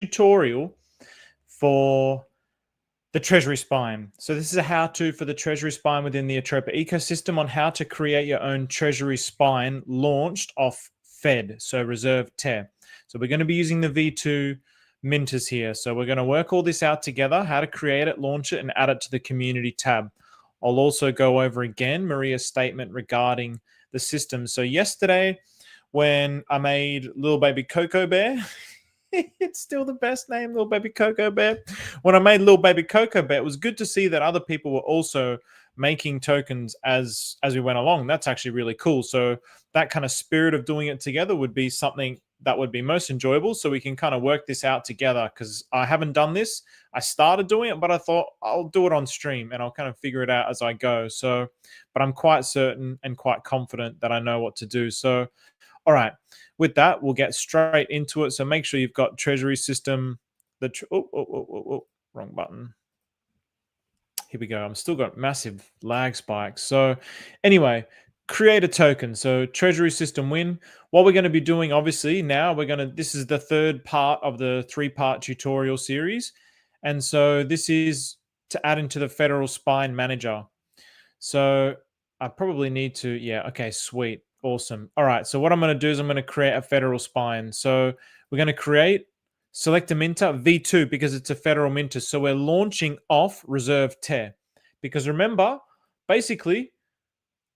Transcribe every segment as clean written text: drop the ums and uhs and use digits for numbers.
tutorial for the Treasury Spine. So this is a how-to for the Treasury Spine within the Atropa ecosystem on how to create your own Treasury Spine launched off Fed, so Reserve Teh. So we're going to be using the V2 minters here. So we're going to work all this out together, how to create it, launch it, and add it to the community tab. I'll also go over again Maria's statement regarding the system. So yesterday, when I made Little Baby Cocoa Bear, it's still the best name, Little Baby Cocoa Bear. When I made Little Baby Cocoa Bear, it was good to see that other people were also making tokens as we went along. That's actually really cool. So that kind of spirit of doing it together would be something that would be most enjoyable, so we can kind of work this out together, because I haven't done this. I started doing it, but I thought I'll do it on stream and I'll kind of figure it out as I go. So, but I'm quite certain and quite confident that I know what to do. So, all right, with that, we'll get straight into it. So make sure you've got Treasury System. Wrong button. Here we go. I'm still got massive lag spikes. So anyway, create a token. So Treasury System win. What we're going to be doing, obviously, now this is the third part of the 3-part tutorial series. And so this is to add into the Federal Spine Manager. So I probably need to, yeah, okay, sweet. Awesome. All right. So what I'm going to do is I'm going to create a Federal Spine. So we're going to select a minter V2 because it's a federal minter. So we're launching off Reserve Teh. Because remember, basically,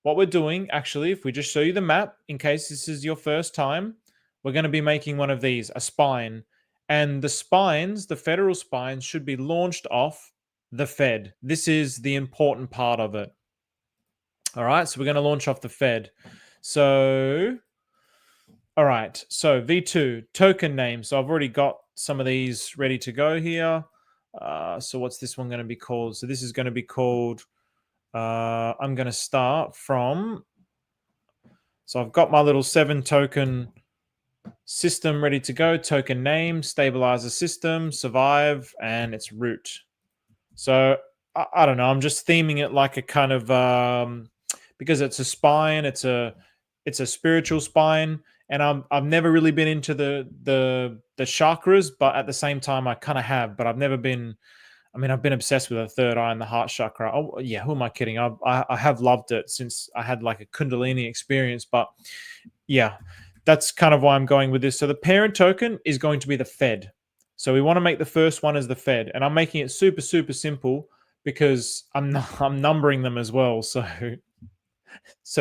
what we're doing, actually, if we just show you the map, in case this is your first time, we're going to be making one of these, a spine. And the spines, the federal spines, should be launched off the Fed. This is the important part of it. All right, so we're going to launch off the Fed. So, all right, so V2, token name. So I've already got some of these ready to go here. So what's this one going to be called? So this is going to be called, I'm going to start from, so I've got my little 7 token system ready to go. Token name, stabilizer system, survive, and it's root. So I don't know, I'm just theming it like a kind of, because it's a spine, it's a spiritual spine, and I've never really been into the chakras, but at the same time I kind of have, but I've never been. I mean, I've been obsessed with the third eye and the heart chakra. Oh yeah, who am I kidding? I have loved it since I had like a Kundalini experience, but yeah, that's kind of why I'm going with this. So the parent token is going to be the Fed. So we want to make the first one as the Fed, and I'm making it super simple because I'm numbering them as well. So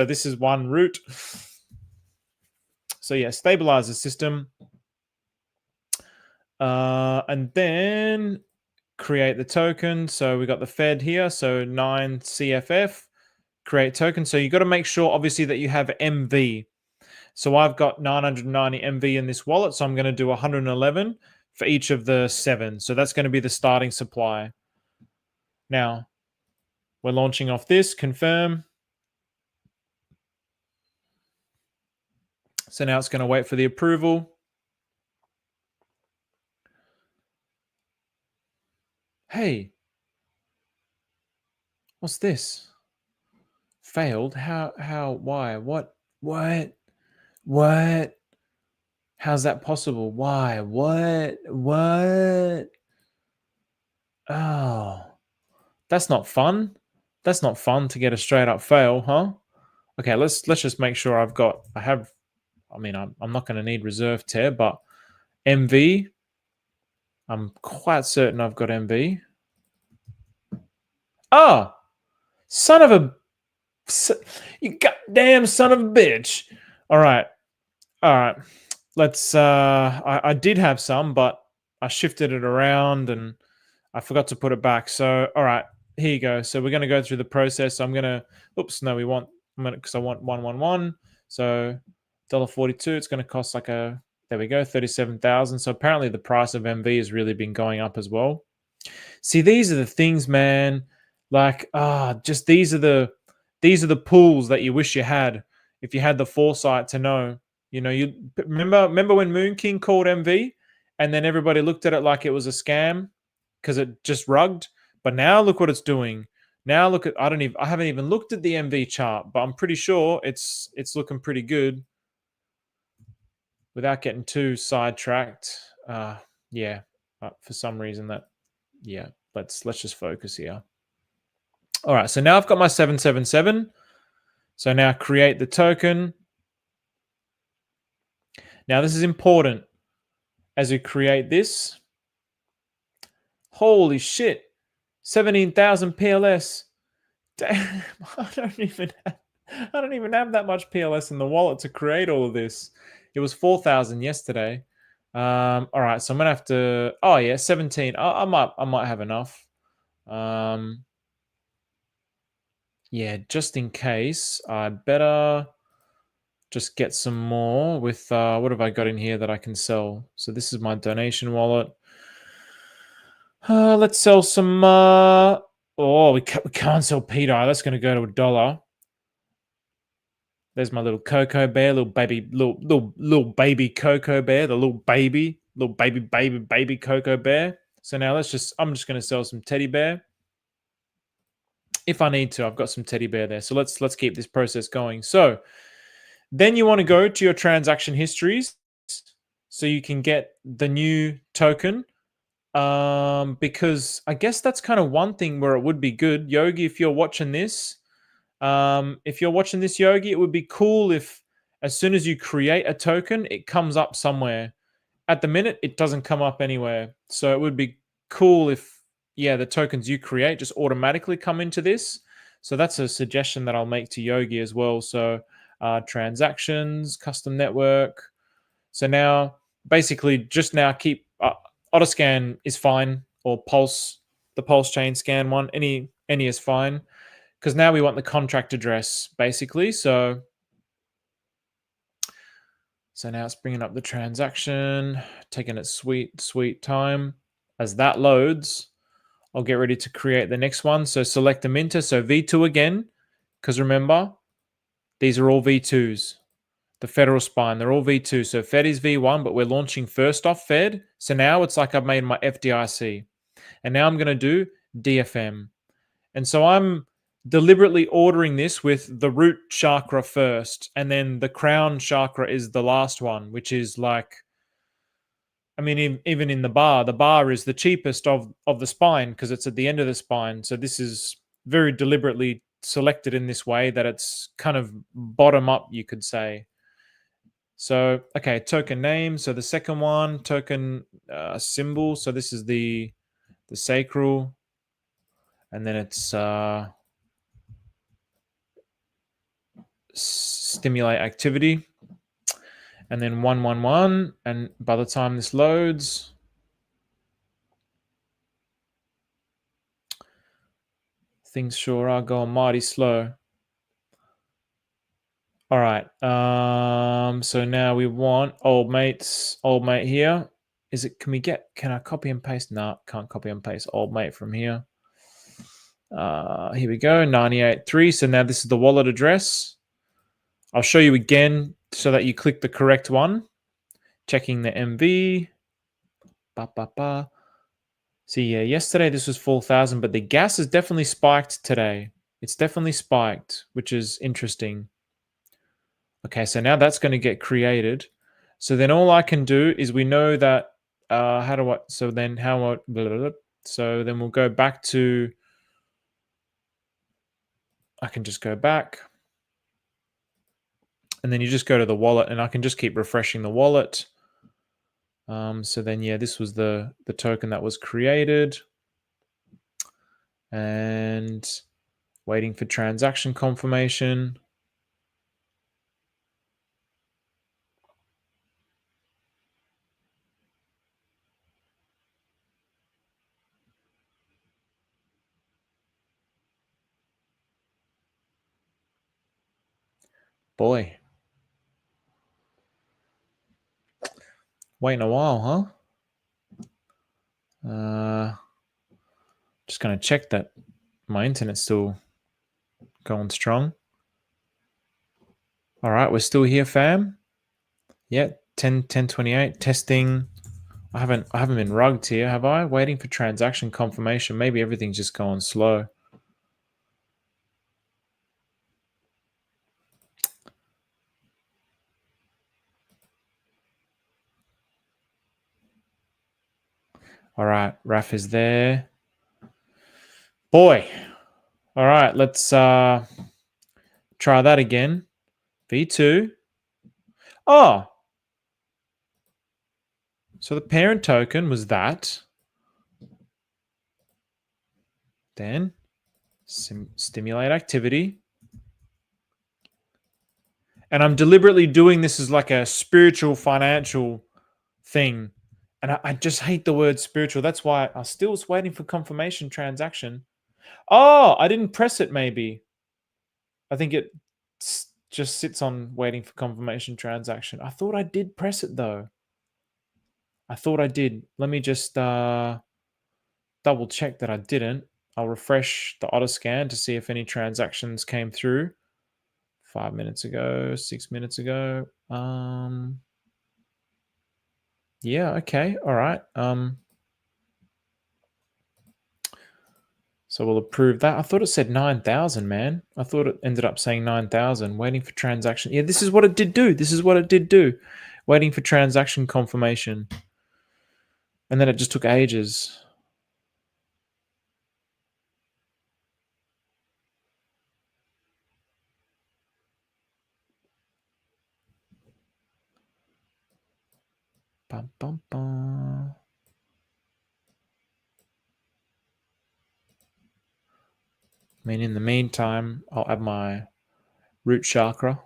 this is one root. So yeah, stabilizer system. And then create the token. So we got the Fed here. So 9 CFF, create token. So you got to make sure, obviously, that you have MV. So I've got 990 MV in this wallet. So I'm going to do 111 for each of the 7. So that's going to be the starting supply. Now, we're launching off this, confirm. So now it's going to wait for the approval. Hey, what's this? Failed? How, why, what? How's that possible? Why? What? Oh, that's not fun. That's not fun to get a straight up fail, huh? Okay, let's just make sure I'm not going to need Reserve Teh, but MV, I'm quite certain I've got MV. Oh, son of a, you goddamn son of a bitch. All right. Let's, I did have some, but I shifted it around and I forgot to put it back. So, all right, here you go. So we're going to go through the process. I'm going to, because I want 111. So $1.42, it's going to cost like there we go, 37,000. So apparently the price of MV has really been going up as well. See, these are the things, man. Like, just these are the pools that you wish you had if you had the foresight to know. You know, you remember when Moon King called MV, and then everybody looked at it like it was a scam because it just rugged. But now look what it's doing. Now look at I haven't even looked at the MV chart, but I'm pretty sure it's looking pretty good. Without getting too sidetracked, yeah. For some reason that, yeah, let's just focus here. All right, so now I've got my 777. So now create the token. Now this is important as we create this. Holy shit, 17,000 PLS. Damn, I don't even have that much PLS in the wallet to create all of this. It was 4,000 yesterday. All right, so I'm gonna have to. Oh yeah, 17. I might have enough. Yeah, just in case, I better just get some more with what have I got in here that I can sell? So this is my donation wallet. Let's sell some. Oh, we can't sell Peter. That's going to go to $1. There's my little Cocoa Bear, little baby Cocoa Bear, the little baby Cocoa Bear. So now I'm just going to sell some teddy bear. If I need to, I've got some teddy bear there. So let's keep this process going. So then you want to go to your transaction histories so you can get the new token. Because I guess that's kind of one thing where it would be good. Yogi, if you're watching this, Yogi, it would be cool if as soon as you create a token, it comes up somewhere. At the minute, it doesn't come up anywhere. So it would be cool if, yeah, the tokens you create just automatically come into this. So that's a suggestion that I'll make to Yogi as well. So transactions, custom network. So now, basically, just now keep Autoscan is fine, or Pulse, the Pulse chain scan one, any is fine, because now we want the contract address basically. So now it's bringing up the transaction, taking its sweet time. As that loads, I'll get ready to create the next one. So select the minter, so V2 again, because remember, these are all V2s. The Federal Spine, they're all V2. So Fed is V1, but we're launching first off Fed. So now it's like I've made my FDIC. And now I'm going to do DFM. And so I'm deliberately ordering this with the root chakra first. And then the crown chakra is the last one, which is like, I mean, even in the bar is the cheapest of the spine because it's at the end of the spine. So this is very deliberately selected in this way that it's kind of bottom up, you could say. So, okay, token name. So the second one, token symbol. So this is the sacral. And then it's stimulate activity. And then 111. And by the time this loads, things sure are going mighty slow. All right. So now we want old mate here. Can I copy and paste? No, can't copy and paste old mate from here. Here we go, 98.3. So now this is the wallet address. I'll show you again so that you click the correct one. Checking the MV. See, yeah, yesterday this was 4,000, but the gas has definitely spiked today. It's definitely spiked, which is interesting. Okay, so now that's going to get created. So then all I can do is we know that, so then we'll go back to, I can just go back. And then you just go to the wallet and I can just keep refreshing the wallet. So then, yeah, this was the token that was created. And waiting for transaction confirmation. Boy. Waiting a while, huh? Just going to check that my internet's still going strong. All right, we're still here, fam. Yeah, 10:28 testing. I haven't been rugged here, have I? Waiting for transaction confirmation. Maybe everything's just going slow. All right, Raf is there. Boy. All right, let's try that again. V2. Oh, so the parent token was that. Then stimulate activity. And I'm deliberately doing this as like a spiritual financial thing. And I just hate the word spiritual. That's why I still was waiting for confirmation transaction. Oh, I didn't press it maybe. I think it just sits on waiting for confirmation transaction. I thought I did press it though. I thought I did. Let me just double check that I didn't. I'll refresh the auto scan to see if any transactions came through 5 minutes ago, 6 minutes ago. Yeah, okay, all right. So we'll approve that. I thought it said 9,000, man. I thought it ended up saying 9,000. Waiting for transaction. Yeah, this is what it did do. This is what it did do. Waiting for transaction confirmation. And then it just took ages. Bum, bum, bum. I mean, in the meantime, I'll add my root chakra.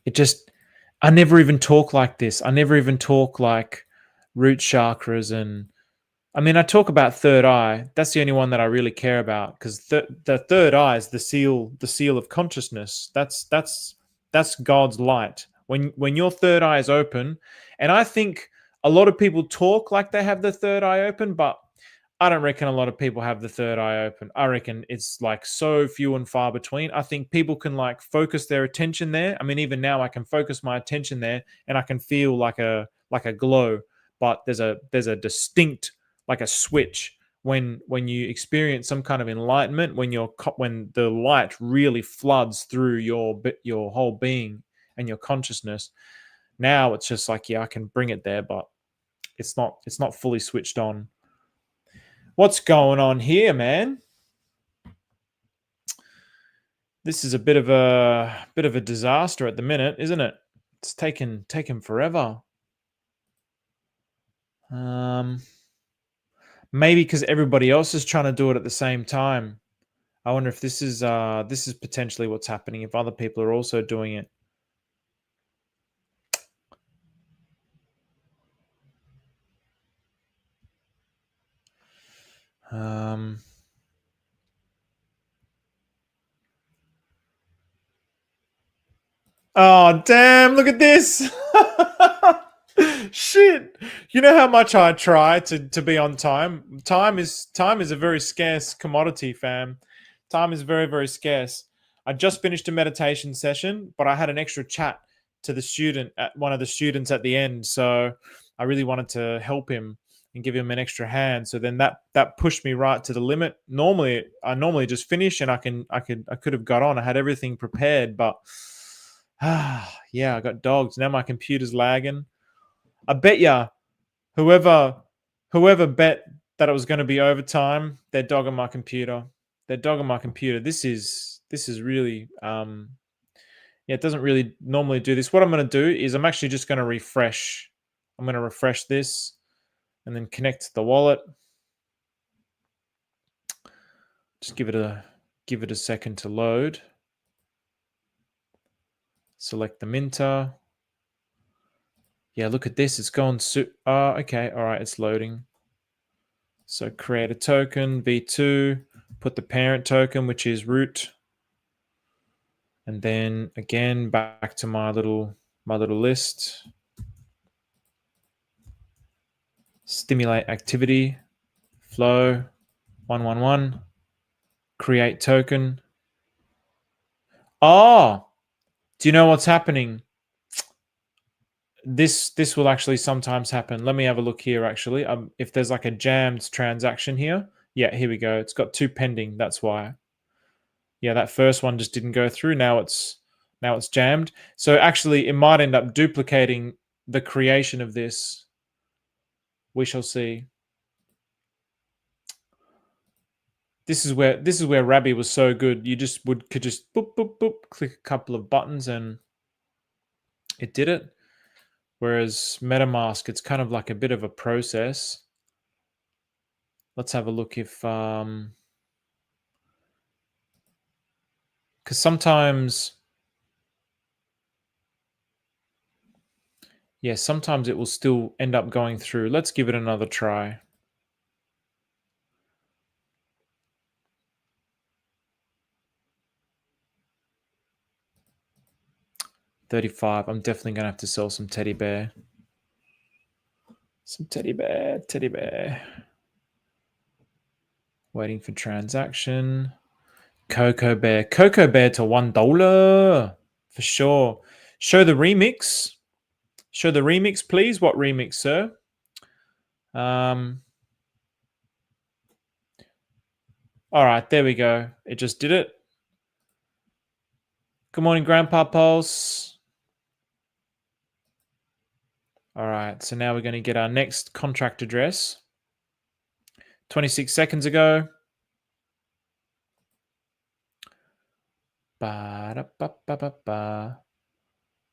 It just, I never even talk like this. I never even talk like root chakras. And I mean, I talk about third eye. That's the only one that I really care about, because the third eye is the seal of consciousness. That's God's light. When your third eye is open, and I think a lot of people talk like they have the third eye open, but I don't reckon a lot of people have the third eye open. I reckon it's like so few and far between. I think people can like focus their attention there. I mean, even now I can focus my attention there and I can feel like a glow, but there's a distinct, like a switch when you experience some kind of enlightenment, when the light really floods through your whole being and your consciousness. Now it's just like, yeah, I can bring it there, but it's not fully switched on. What's going on here, man? This is a bit of a disaster at the minute, isn't it? It's taken forever. Maybe because everybody else is trying to do it at the same time. I wonder if this is potentially what's happening, if other people are also doing it. Oh, damn, look at this. Shit. You know how much I try to be on time? Time is a very scarce commodity, fam. Time is very, very scarce. I just finished a meditation session, but I had an extra chat to one of the students at the end, so I really wanted to help him and give him an extra hand. So then that pushed me right to the limit. I normally just finish and I could have got on. I had everything prepared, but yeah, I got dogs. Now my computer's lagging. I bet ya whoever bet that it was going to be overtime, they're dogging my computer. They're dogging my computer. This is really yeah, it doesn't really normally do this. What I'm going to do is I'm actually just going to refresh. I'm going to refresh this and then connect to the wallet. Just give it a second to load. Select the minter. Yeah, look at this. It's gone. Okay. All right. It's loading. So create a token, V2, put the parent token, which is root. And then again, back to my little list. Stimulate activity, flow, 111, create token. Oh, do you know what's happening? This will actually sometimes happen. Let me have a look here, actually. If there's like a jammed transaction here. Yeah, here we go. It's got 2 pending. That's why. Yeah, that first one just didn't go through. Now it's jammed. So actually, it might end up duplicating the creation of this. We shall see. This is where Rabbi was so good. You just could just boop boop boop, click a couple of buttons and it did it. Whereas MetaMask, it's kind of like a bit of a process. Let's have a look if because sometimes sometimes it will still end up going through. Let's give it another try. $35. I'm definitely gonna have to sell some teddy bear. Some teddy bear. Waiting for transaction. Cocoa bear to $1 for sure. Show the remix. Show the remix, please. What remix, sir? All right, there we go. It just did it. Good morning, Grandpa Pulse. All right, so now we're going to get our next contract address. 26 seconds ago.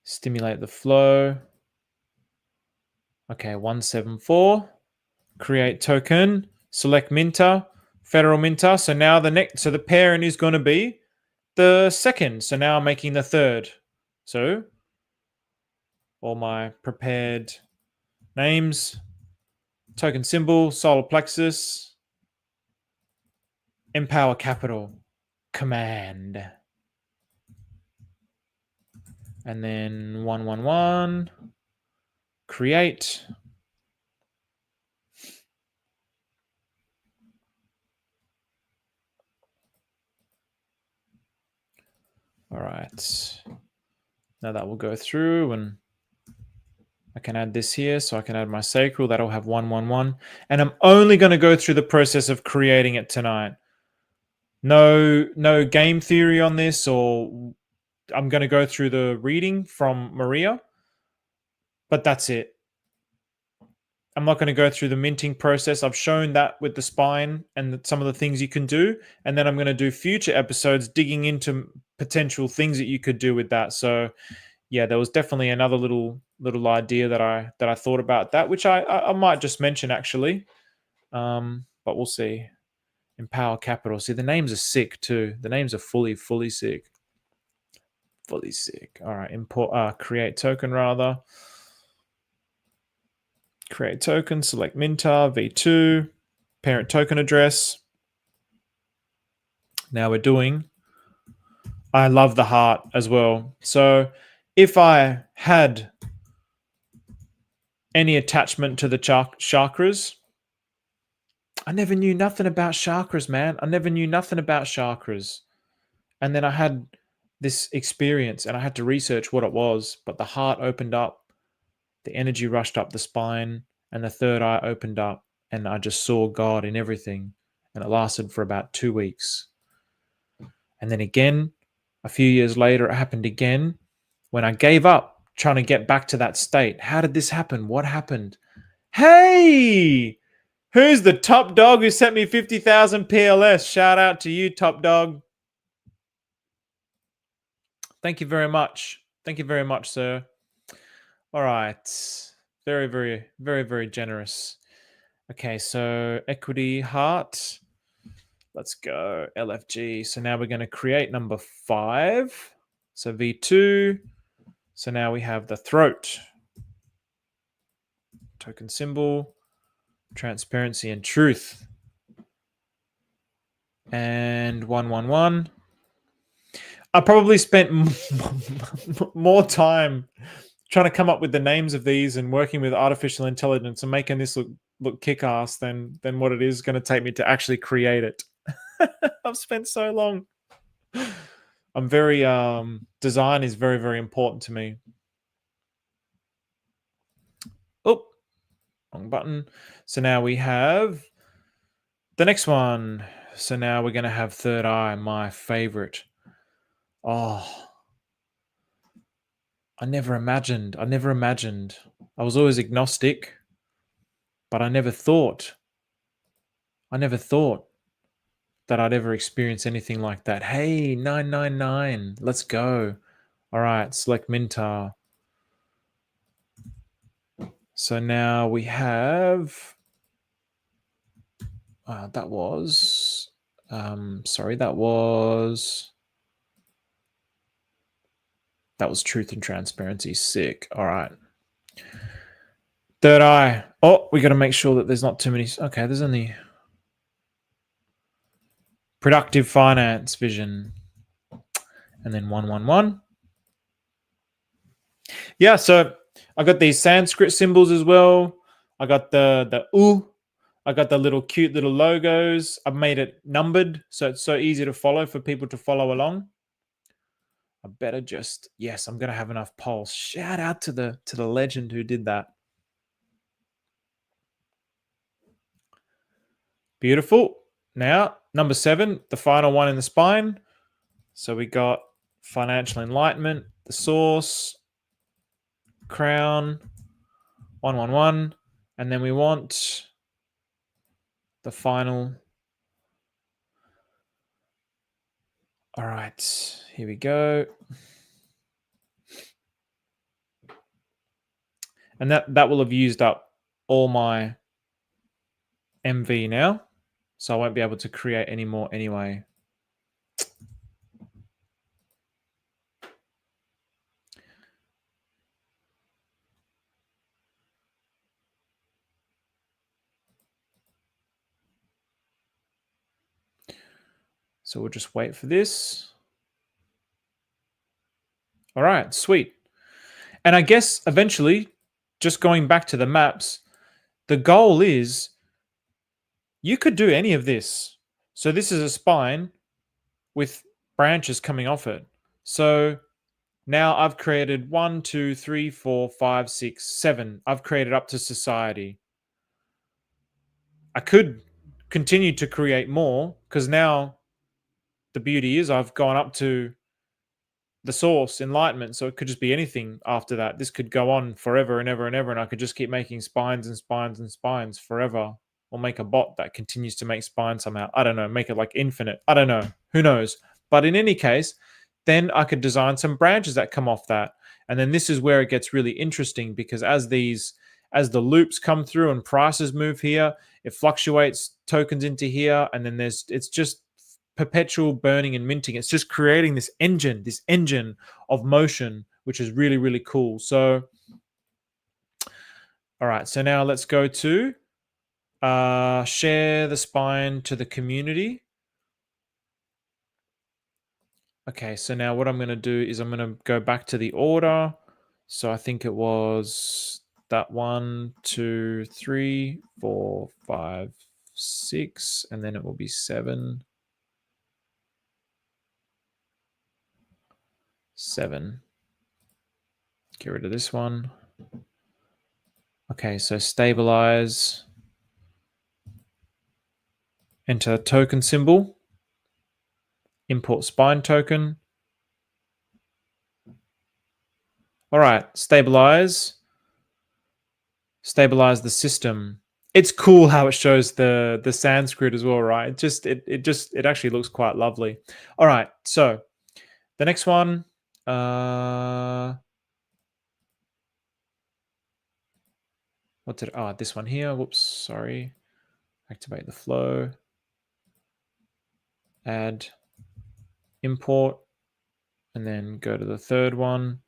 Stimulate the flow. Okay, 174. Create token. Select minter. Federal minter. So now the parent is going to be the second. So now I'm making the third. So all my prepared names, token symbol, solar plexus, empower capital, command. And then 111, create. All right. Now that will go through and I can add this here. So I can add my sacral. That'll have 111. And I'm only going to go through the process of creating it tonight. No game theory on this, or I'm going to go through the reading from Maria. But that's it. I'm not going to go through the minting process. I've shown that with the spine and some of the things you can do. And then I'm going to do future episodes digging into potential things that you could do with that. So yeah, there was definitely another little idea that I thought about that, which I might just mention actually. But we'll see. Empower capital. See, the names are sick too. The names are fully sick. Fully sick. All right. Import. Create token rather. Create token. Select minter v2. Parent token address. Now we're doing. I love the heart as well. So if I had any attachment to the chakras, I never knew nothing about chakras, man. I never knew nothing about chakras. And then I had this experience and I had to research what it was, but the heart opened up, the energy rushed up the spine, and the third eye opened up, and I just saw God in everything. And it lasted for about 2 weeks. And then again, a few years later, it happened again when I gave up trying to get back to that state. How did this happen? What happened? Hey! Who's the top dog who sent me 50,000 PLS? Shout out to you, top dog. Thank you very much. Thank you very much, sir. All right. Very, very, very, very generous. Okay, so equity heart. Let's go. LFG. So now we're going to create number 5. So V2. So now we have the throat. Token symbol. Transparency and truth. And 111. I probably spent more time trying to come up with the names of these and working with artificial intelligence and making this look kick-ass than what it is going to take me to actually create it. I've spent so long. I'm very design is very, very important to me. Oh, wrong button. So now we have the next one. So now we're going to have third eye, my favorite. Oh, I never imagined. I was always agnostic. But I never thought that I'd ever experience anything like that. Hey, 999, let's go. All right, select Mintar. So now we have, that was, sorry, that was truth and transparency. Sick. All right. Third eye. Oh, we got to make sure that there's not too many. Okay, there's only productive finance vision. And then 111. Yeah, so I got these Sanskrit symbols as well. I got the U. I got the little cute little logos. I've made it numbered, so it's so easy to follow for people to follow along. I better just, yes, I'm gonna have enough polls. Shout out to the legend who did that. Beautiful. Now, number 7, the final one in the spine. So we got financial enlightenment, the source, crown, 111, and then we want the final. All right, here we go. And that will have used up all my MV now, so I won't be able to create any more anyway. So we'll just wait for this. All right, sweet. And I guess eventually, just going back to the maps, the goal is you could do any of this. So this is a spine with branches coming off it. So now I've created 1, 2, 3, 4, 5, 6, 7. I've created up to society. I could continue to create more because now the beauty is I've gone up to the source, enlightenment, so it could just be anything after that. This could go on forever and ever and ever, and I could just keep making spines and spines and spines forever, or make a bot that continues to make spines somehow. I don't know, make it like infinite. I don't know. Who knows? But in any case, then I could design some branches that come off that. And then this is where it gets really interesting, because as the loops come through and prices move here, it fluctuates tokens into here, and then it's just perpetual burning and minting. It's just creating this engine of motion, which is really, really cool. So, all right. So now let's go to share the spine to the community. Okay. So now what I'm going to do is I'm going to go back to the order. So I think it was that 1, 2, 3, 4, 5, 6, and then it will be 7. 7. Get rid of this one. Okay, so stabilize. Enter token symbol. Import spine token. All right, stabilize. Stabilize the system. It's cool how it shows the Sanskrit as well, right? It actually looks quite lovely. All right, so the next one. This one here. Whoops, sorry. Activate the flow. Add import, and then go to the third one.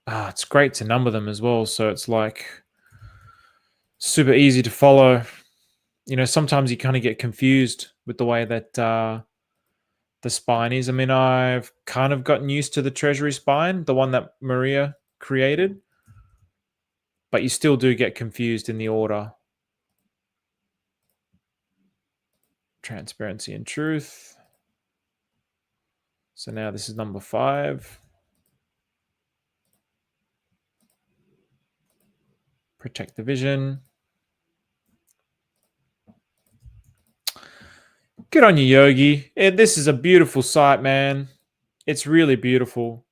It's great to number them as well, so it's like super easy to follow. You know, sometimes you kind of get confused with the way that the spine is. I mean, I've kind of gotten used to the Treasury Spine, the one that Maria created, but you still do get confused in the order. Transparency and truth. So now this is number 5. Protect the vision. Good on you, Yogi. This is a beautiful site, man. It's really beautiful.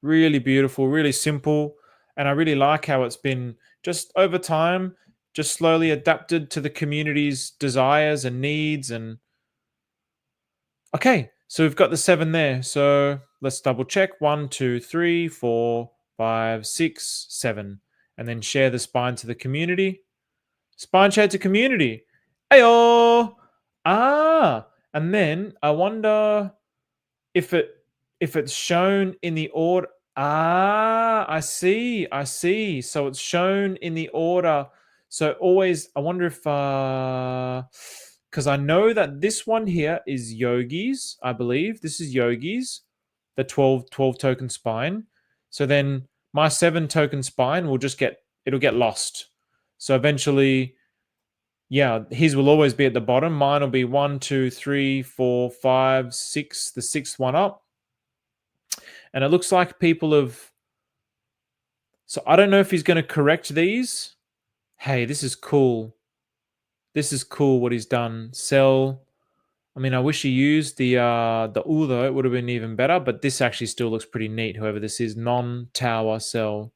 Really beautiful, really simple. And I really like how it's been just over time just slowly adapted to the community's desires and needs. And okay, so we've got the 7 there. So let's double check. 1, 2, 3, 4, 5, 6, 7. And then share the spine to the community. Spine share to community. Ayo! Ah! And then I wonder if it's shown in the order. Ah, I see. I see. So it's shown in the order. So always, I wonder if because I know that this one here is yogis, I believe. This is yogis, the 12 token spine. So then my 7 token spine will just it'll get lost. So eventually, yeah, his will always be at the bottom. Mine will be 1, 2, 3, 4, 5, 6, the 6th one up. And it looks like people have. So I don't know if he's going to correct these. Hey, this is cool. This is cool what he's done. Sell. I mean, I wish he used the U though. It would have been even better. But this actually still looks pretty neat. Whoever this is, non-tower sell.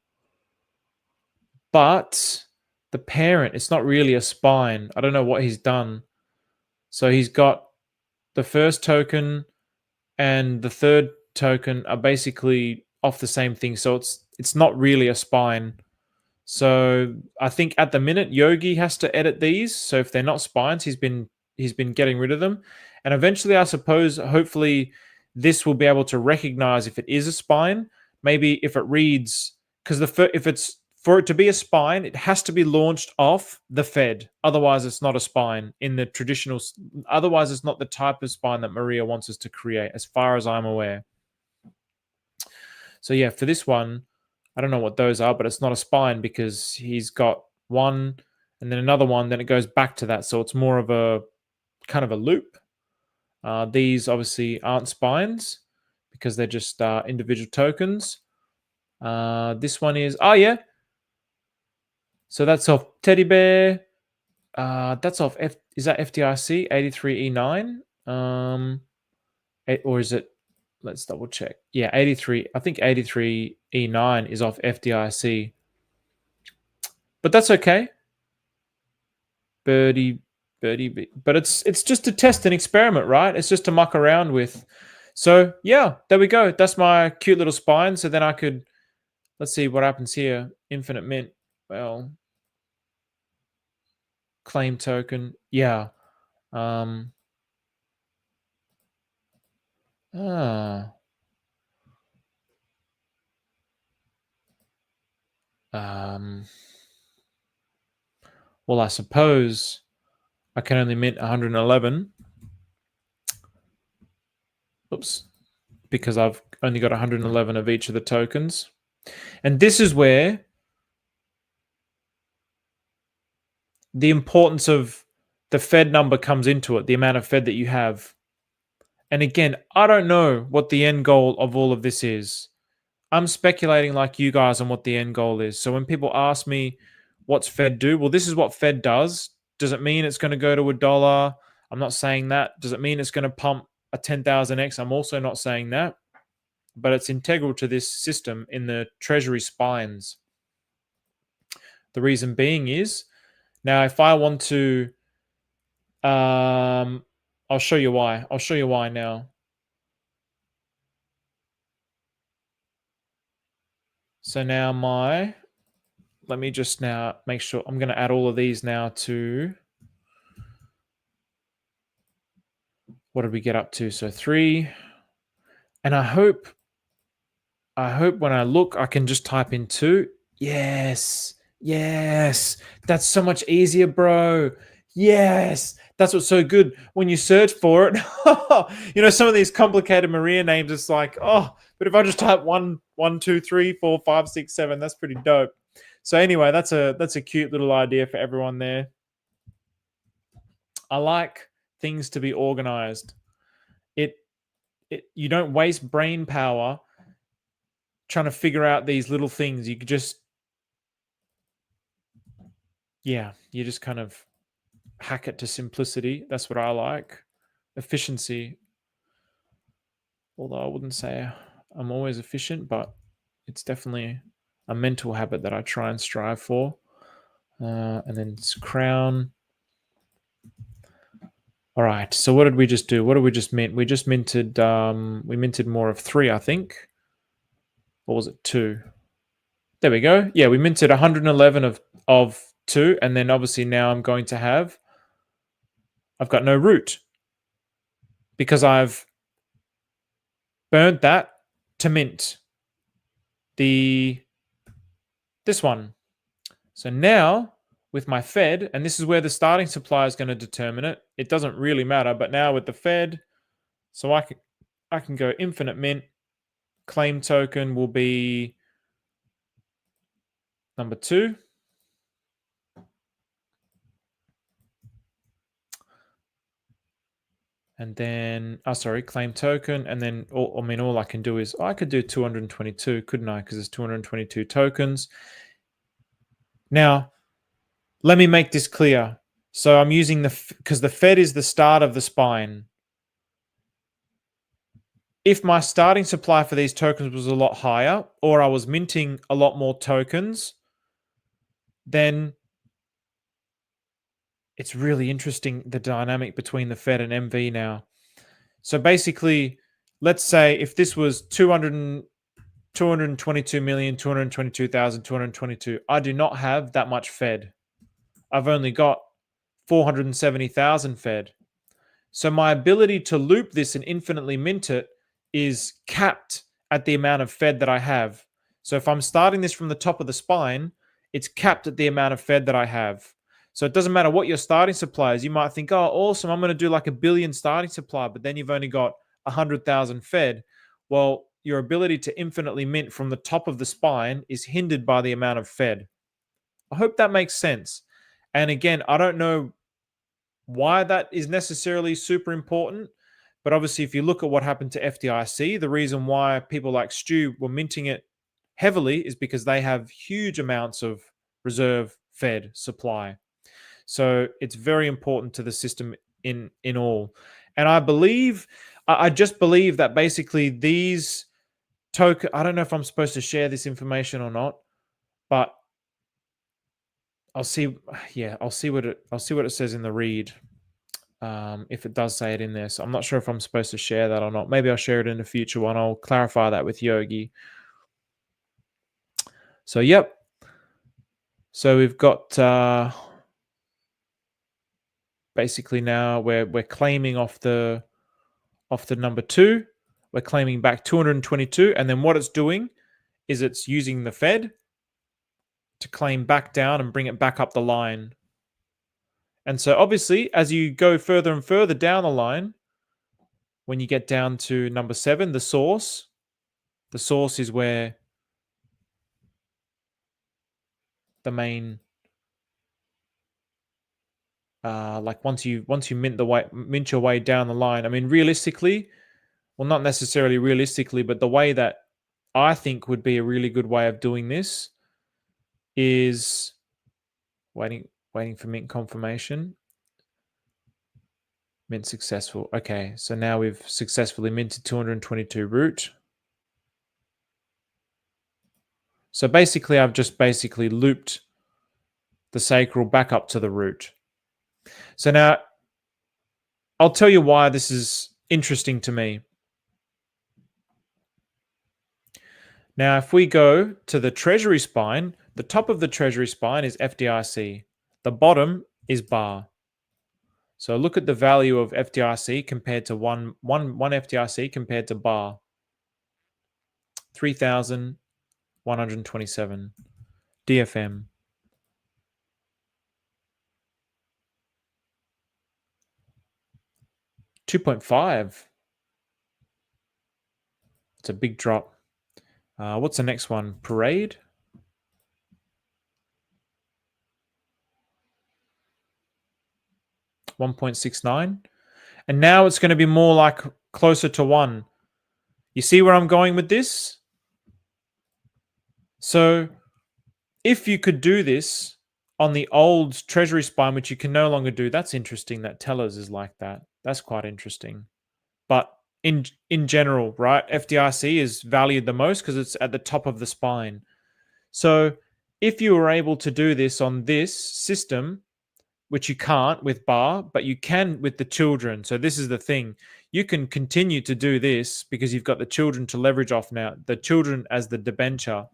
But the parent, it's not really a spine. I don't know what he's done. So he's got the first token and the third token are basically off the same thing. So it's not really a spine. So I think at the minute Yogi has to edit these. So if they're not spines, he's been getting rid of them. And eventually, I suppose, hopefully, this will be able to recognize if it is a spine. Maybe if it reads, because if it's for it to be a spine, it has to be launched off the Fed. Otherwise, it's not a spine in the traditional. Otherwise, it's not the type of spine that Maria wants us to create, as far as I'm aware. So yeah, for this one, I don't know what those are, but it's not a spine because he's got one and then another one, then it goes back to that. So it's more of a kind of a loop. These obviously aren't spines because they're just individual tokens. This one is, oh yeah. So that's off Teddy Bear. That's off is that FDIC 83E9? Or is it? Let's double check. Yeah, 83. I think 83E9 is off FDIC. But that's okay. Birdie. But it's just to test an experiment, right? It's just to muck around with. So yeah, there we go. That's my cute little spine. So then I could, let's see what happens here. Infinite mint. Well, claim token. Yeah. Ah. Well, I suppose I can only mint 111. Oops. Because I've only got 111 of each of the tokens. And this is where the importance of the Fed number comes into it, the amount of Fed that you have. And again, I don't know what the end goal of all of this is. I'm speculating like you guys on what the end goal is. So when people ask me, what's Fed do? Well, this is what Fed does. Does it mean it's going to go to $1? I'm not saying that. Does it mean it's going to pump a 10,000x? I'm also not saying that. But it's integral to this system in the Treasury spines. The reason being is, now if I want to, I'll show you why. I'll show you why now. So now let me just now make sure I'm going to add all of these now to, what did we get up to? So 3. And I hope when I look, I can just type in 2. Yes. That's so much easier, bro. Yes. That's what's so good when you search for it. Some of these complicated Maria names, it's like, oh, but if I just type 1, 2, 3, 4, 5, 6, 7, that's pretty dope. So anyway, that's a cute little idea for everyone there. I like things to be organized. You don't waste brain power trying to figure out these little things. You could just, you just kind of hack it to simplicity. That's what I like. Efficiency. Although I wouldn't say I'm always efficient, but it's definitely a mental habit that I try and strive for. and then it's crown. All right. So what did we just do? What did we just mint? We just minted. We minted more of 3, I think. Or was it 2? There we go. Yeah, we minted 111 of 2, and then obviously now I'm going to have. I've got no root because I've burnt that to mint this one. So now with my Fed, and this is where the starting supply is going to determine it. It doesn't really matter, but now with the Fed, so I can go infinite mint. Claim token will be number 2. And then, claim token. And then, all I can do is, I could do 222, couldn't I? Because there's 222 tokens. Now, let me make this clear. So I'm using because the Fed is the start of the spine. If my starting supply for these tokens was a lot higher, or I was minting a lot more tokens, then it's really interesting, the dynamic between the Fed and MV now. So basically, let's say if this was 222,222,222, I do not have that much Fed. I've only got 470,000 Fed. So my ability to loop this and infinitely mint it is capped at the amount of Fed that I have. So if I'm starting this from the top of the spine, it's capped at the amount of Fed that I have. So it doesn't matter what your starting supply is. You might think, oh, awesome, I'm going to do like 1 billion starting supply, but then you've only got 100,000 Fed. Well, your ability to infinitely mint from the top of the spine is hindered by the amount of Fed. I hope that makes sense. And again, I don't know why that is necessarily super important, but obviously if you look at what happened to FDIC, the reason why people like Stu were minting it heavily is because they have huge amounts of reserve Fed supply. So it's very important to the system in all. And I just believe that basically these token, I don't know if I'm supposed to share this information or not, but I'll see. Yeah, I'll see what it says in the read. If it does say it in there. So I'm not sure if I'm supposed to share that or not. Maybe I'll share it in a future one. I'll clarify that with Yogi. So, yep. So we've got basically now we're claiming off the number 2. We're claiming back 222, and then what it's doing is it's using the Fed to claim back down and bring it back up the line. And so obviously, as you go further and further down the line, when you get down to number 7, the source is where the main like once you mint your way down the line. I mean, realistically, well, not necessarily realistically, but the way that I think would be a really good way of doing this is waiting for mint confirmation. Mint successful. Okay, so now we've successfully minted 222 root. So basically, I've just looped the sacral back up to the root. So now I'll tell you why this is interesting to me. Now, if we go to the Treasury Spine, the top of the Treasury Spine is FDIC. The bottom is bar. So look at the value of FDIC compared to one FDIC compared to bar. 3,127. DFM. 2.5. It's a big drop. What's the next one? Parade. $1.69. And now it's going to be more like closer to 1. You see where I'm going with this? So if you could do this on the old Treasury Spine, which you can no longer do, that's interesting that Tellers is like that. That's quite interesting. But in general, right, FDIC is valued the most because it's at the top of the spine. So if you were able to do this on this system, which you can't with bar, but you can with the children. So this is the thing. You can continue to do this because you've got the children to leverage off now, the children as the debenture.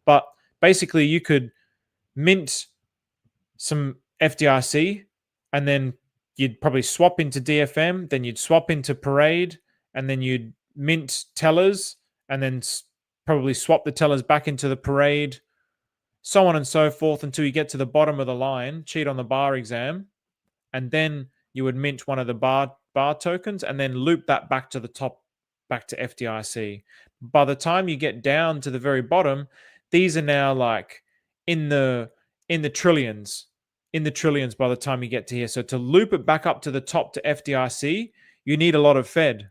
But basically, you could mint some FDIC and then you'd probably swap into DFM, then you'd swap into Parade, and then you'd mint tellers and then probably swap the tellers back into the Parade, so on and so forth until you get to the bottom of the line, cheat on the bar exam, and then you would mint one of the bar tokens and then loop that back to the top, back to FDIC. By the time you get down to the very bottom, these are now like in the trillions, by the time you get to here. So to loop it back up to the top to FDIC, you need a lot of Fed.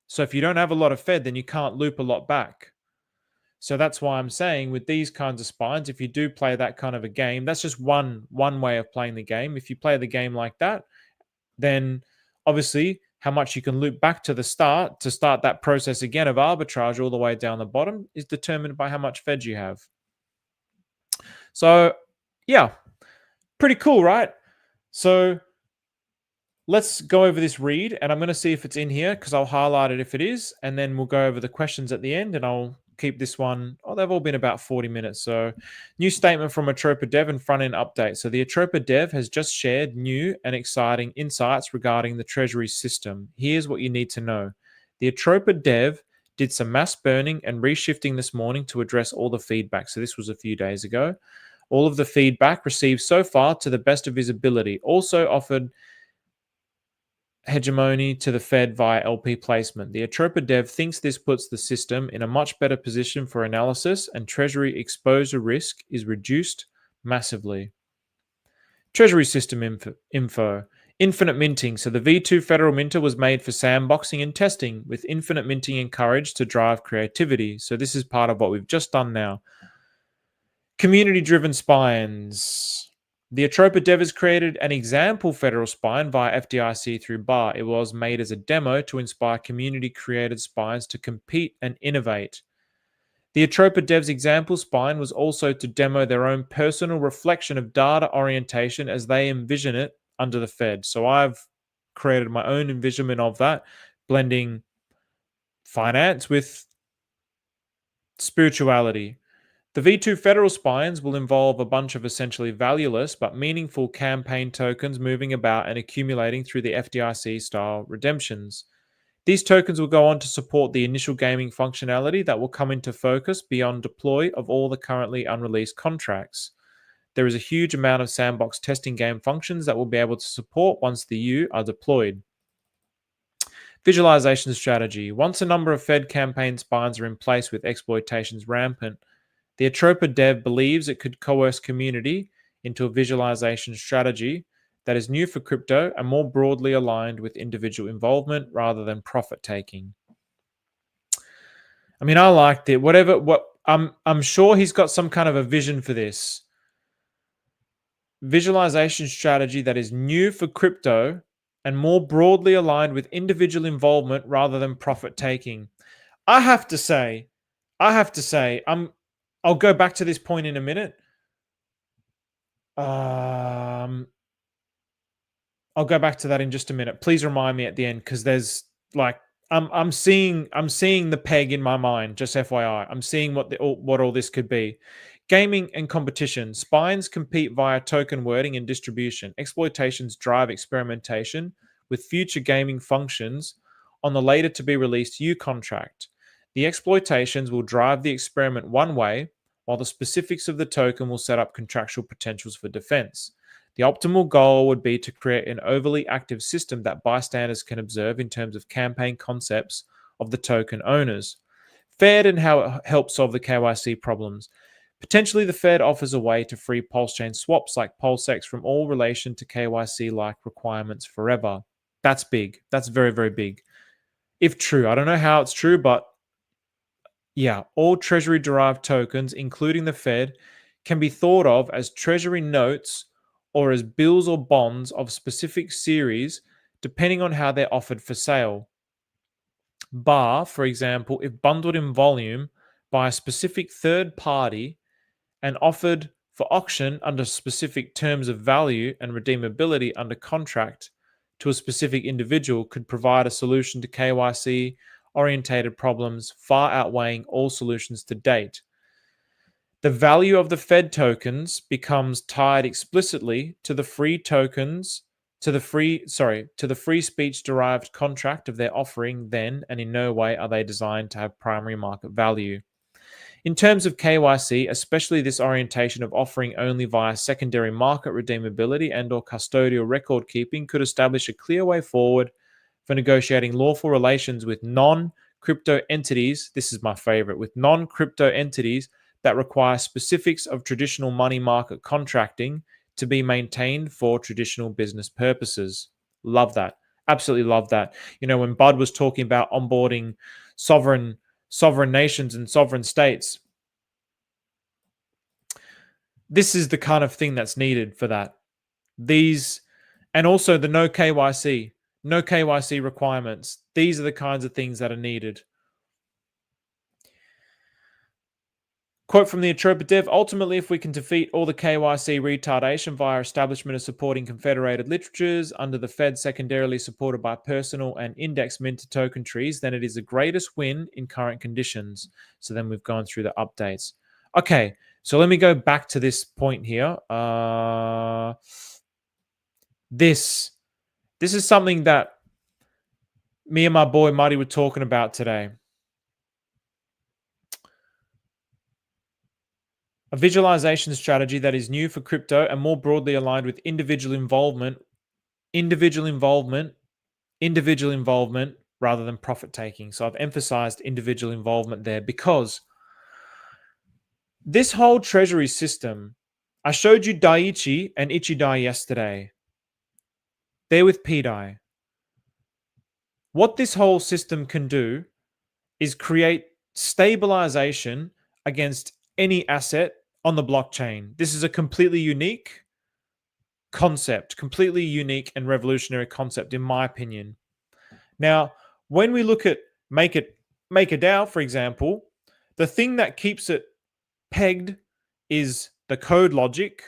So if you don't have a lot of Fed, then you can't loop a lot back. So that's why I'm saying with these kinds of spines, if you do play that kind of a game, that's just one way of playing the game. If you play the game like that, then obviously how much you can loop back to the start to start that process again of arbitrage all the way down the bottom is determined by how much Fed you have. So yeah, pretty cool, right? So let's go over this read, and I'm going to see if it's in here because I'll highlight it if it is, and then we'll go over the questions at the end, and I'll keep this one. Oh, they've all been about 40 minutes. So new statement from Atropa Dev and front-end update. So the Atropa Dev has just shared new and exciting insights regarding the Treasury system. Here's what you need to know. The Atropa Dev did some mass burning and reshifting this morning to address all the feedback. So this was a few days ago. All of the feedback received so far to the best of his ability. Also offered hegemony to the Fed via LP placement. The Atropa Dev thinks this puts the system in a much better position for analysis, and Treasury exposure risk is reduced massively. Treasury System info. Infinite minting. So the V2 Federal Minter was made for sandboxing and testing, with infinite minting encouraged to drive creativity. So this is part of what we've just done now. Community-driven spines. The Atropa Dev has created an example federal spine via FDIC through BAR. It was made as a demo to inspire community-created spines to compete and innovate. The Atropa Dev's example spine was also to demo their own personal reflection of data orientation as they envision it under the Fed. So I've created my own envisionment of that, blending finance with spirituality. The V2 federal spines will involve a bunch of essentially valueless but meaningful campaign tokens moving about and accumulating through the FDIC-style redemptions. These tokens will go on to support the initial gaming functionality that will come into focus beyond deploy of all the currently unreleased contracts. There is a huge amount of sandbox testing game functions that will be able to support once the U are deployed. Visualization strategy. Once a number of Fed campaign spines are in place with exploitations rampant, the Atropa Dev believes it could coerce community into a visualization strategy that is new for crypto and more broadly aligned with individual involvement rather than profit taking. I mean, I liked it. I'm sure he's got some kind of a vision for this. Visualization strategy that is new for crypto and more broadly aligned with individual involvement rather than profit taking. I have to say, I'll go back to this point in a minute. I'll go back to that in just a minute. Please remind me at the end because there's like I'm seeing the peg in my mind. Just FYI, I'm seeing what all this could be. Gaming and competition. Spines compete via token wording and distribution. Exploitations drive experimentation with future gaming functions on the later to be released U contract. The exploitations will drive the experiment one way, while the specifics of the token will set up contractual potentials for defense. The optimal goal would be to create an overly active system that bystanders can observe in terms of campaign concepts of the token owners. Fed and how it helps solve the KYC problems. Potentially, the Fed offers a way to free pulse chain swaps like PulseX from all relation to KYC-like requirements forever. That's big. That's very, very big. If true, I don't know how it's true, but yeah, all Treasury-derived tokens, including the Fed, can be thought of as Treasury notes or as bills or bonds of specific series, depending on how they're offered for sale. Bar, for example, if bundled in volume by a specific third party and offered for auction under specific terms of value and redeemability under contract to a specific individual could provide a solution to KYC orientated problems far outweighing all solutions to date. The value of the Fed tokens becomes tied explicitly to the free tokens to the free speech derived contract of their offering then, and in no way are they designed to have primary market value. In terms of KYC, especially this orientation of offering only via secondary market redeemability and or custodial record keeping could establish a clear way forward for negotiating lawful relations with non-crypto entities. This is my favorite, with non-crypto entities that require specifics of traditional money market contracting to be maintained for traditional business purposes. Love that. Absolutely love that. You know, when Bud was talking about onboarding sovereign nations and sovereign states, this is the kind of thing that's needed for that. These, and also the no KYC requirements. These are the kinds of things that are needed. Quote from the Atropa Dev, ultimately, if we can defeat all the KYC retardation via establishment of supporting confederated literatures under the Fed secondarily supported by personal and index minted token trees, then it is the greatest win in current conditions. So then we've gone through the updates. Okay, so let me go back to this point here. This is something that me and my boy Marty were talking about today. A visualization strategy that is new for crypto and more broadly aligned with individual involvement rather than profit taking. So I've emphasized individual involvement there because this whole treasury system, I showed you Daiichi and Ichidai yesterday. They're with PDAI. What this whole system can do is create stabilization against any asset on the blockchain. This is a completely unique concept, completely unique and revolutionary concept, in my opinion. Now, when we look at MakerDAO, for example, the thing that keeps it pegged is the code logic,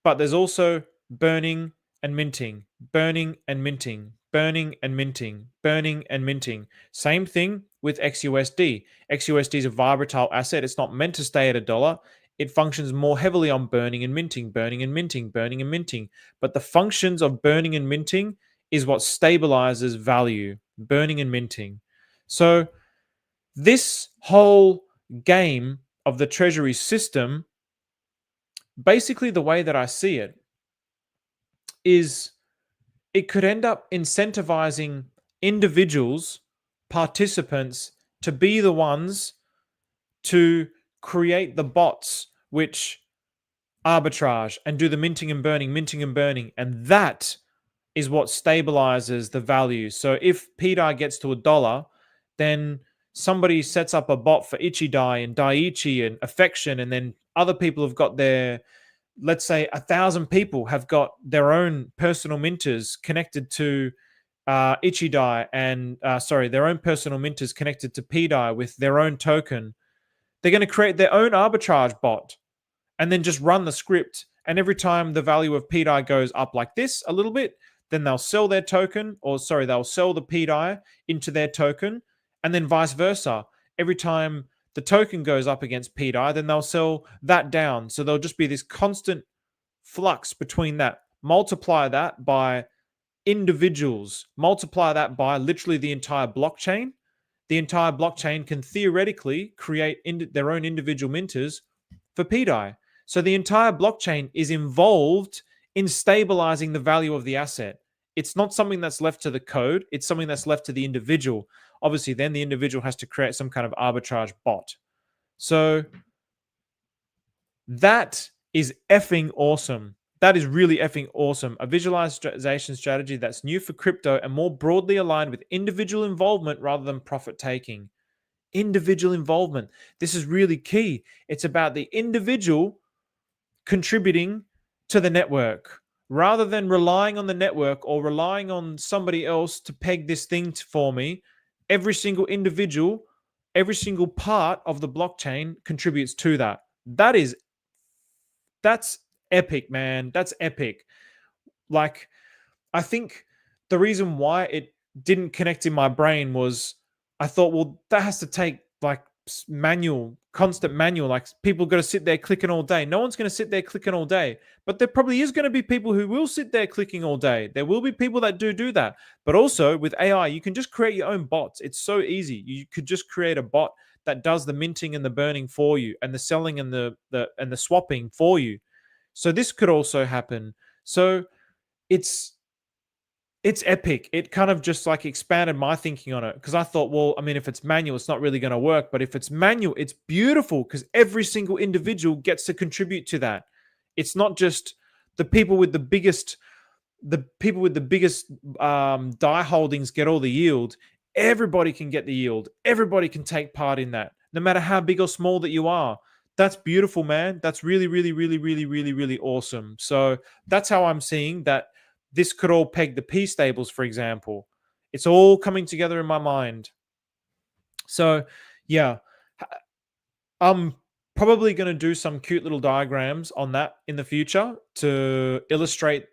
but there's also burning and minting, burning and minting, burning and minting, burning and minting. Same thing with XUSD. XUSD is a volatile asset. It's not meant to stay at $1. It functions more heavily on burning and minting, burning and minting, burning and minting. But the functions of burning and minting is what stabilizes value, burning and minting. So this whole game of the Treasury system, basically the way that I see it is it could end up incentivizing individuals, participants, to be the ones to create the bots which arbitrage and do the minting and burning. And that is what stabilizes the value. So if PDAI gets to $1, then somebody sets up a bot for Ichidai and Daiichi and Affection, and then other people have got their, let's say 1,000 people have got their own personal minters connected to Ichidai and their own personal minters connected to PDAI with their own token. They're going to create their own arbitrage bot and then just run the script. And every time the value of PDAI goes up like this a little bit, then they'll sell their token, they'll sell the PDAI into their token, and then vice versa. Every time the token goes up against PDAI, then they'll sell that down. So there'll just be this constant flux between that. Multiply that by individuals. Multiply that by literally the entire blockchain. The entire blockchain can theoretically create their own individual minters for PDAI. So the entire blockchain is involved in stabilizing the value of the asset. It's not something that's left to the code. It's something that's left to the individual. Obviously, then the individual has to create some kind of arbitrage bot. So that is effing awesome. That is really effing awesome. A visualization strategy that's new for crypto and more broadly aligned with individual involvement rather than profit taking. Individual involvement. This is really key. It's about the individual contributing to the network rather than relying on the network or relying on somebody else to peg this thing for me. Every single individual, every single part of the blockchain contributes to that. That is that's epic, man. That's epic. Like, I think the reason why it didn't connect in my brain was I thought, well, that has to take like constant manual. Like people got to sit there clicking all day. No one's going to sit there clicking all day, but there probably is going to be people who will sit there clicking all day. There will be people that do that. But also with AI, you can just create your own bots. It's so easy. You could just create a bot that does the minting and the burning for you, and the selling and the swapping for you. So this could also happen. So it's epic. It kind of just like expanded my thinking on it, because I thought, well, I mean, if it's manual, it's not really going to work. But if it's manual, it's beautiful because every single individual gets to contribute to that. It's not just the people with the biggest DAI holdings get all the yield. Everybody can get the yield. Everybody can take part in that, no matter how big or small that you are. That's beautiful, man. That's really, really, really, really, really, really awesome. So that's how I'm seeing that this could all peg the P stables, for example. It's all coming together in my mind. So yeah, I'm probably going to do some cute little diagrams on that in the future to illustrate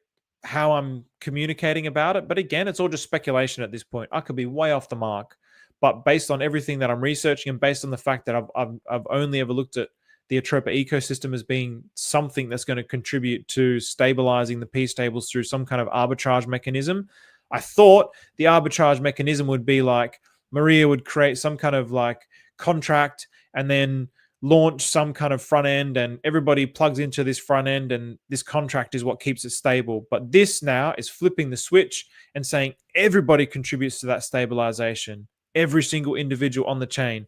how I'm communicating about it. But again, it's all just speculation at this point. I could be way off the mark, but based on everything that I'm researching and based on the fact that I've only ever looked at the Atropa ecosystem as being something that's going to contribute to stabilizing the P stables through some kind of arbitrage mechanism, I thought the arbitrage mechanism would be like Maria would create some kind of like contract and then launch some kind of front end, and everybody plugs into this front end, and this contract is what keeps it stable. But this now is flipping the switch and saying everybody contributes to that stabilization, every single individual on the chain.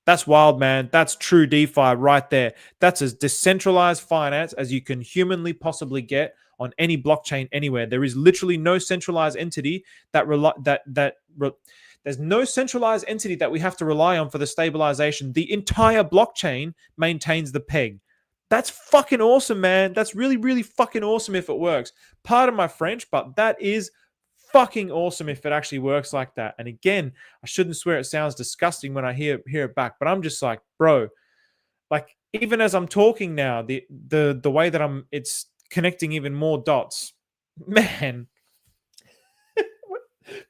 That's wild, man. That's true DeFi right there. That's as decentralized finance as you can humanly possibly get on any blockchain anywhere. There is literally no centralized entity there's no centralized entity that we have to rely on for the stabilization. The entire blockchain maintains the peg. That's fucking awesome, man. That's really, really fucking awesome if it works. Pardon my French, but that is fucking awesome if it actually works like that. And again, I shouldn't swear, it sounds disgusting when I hear it back, but I'm just like, bro, like even as I'm talking now, the way that it's connecting even more dots, man.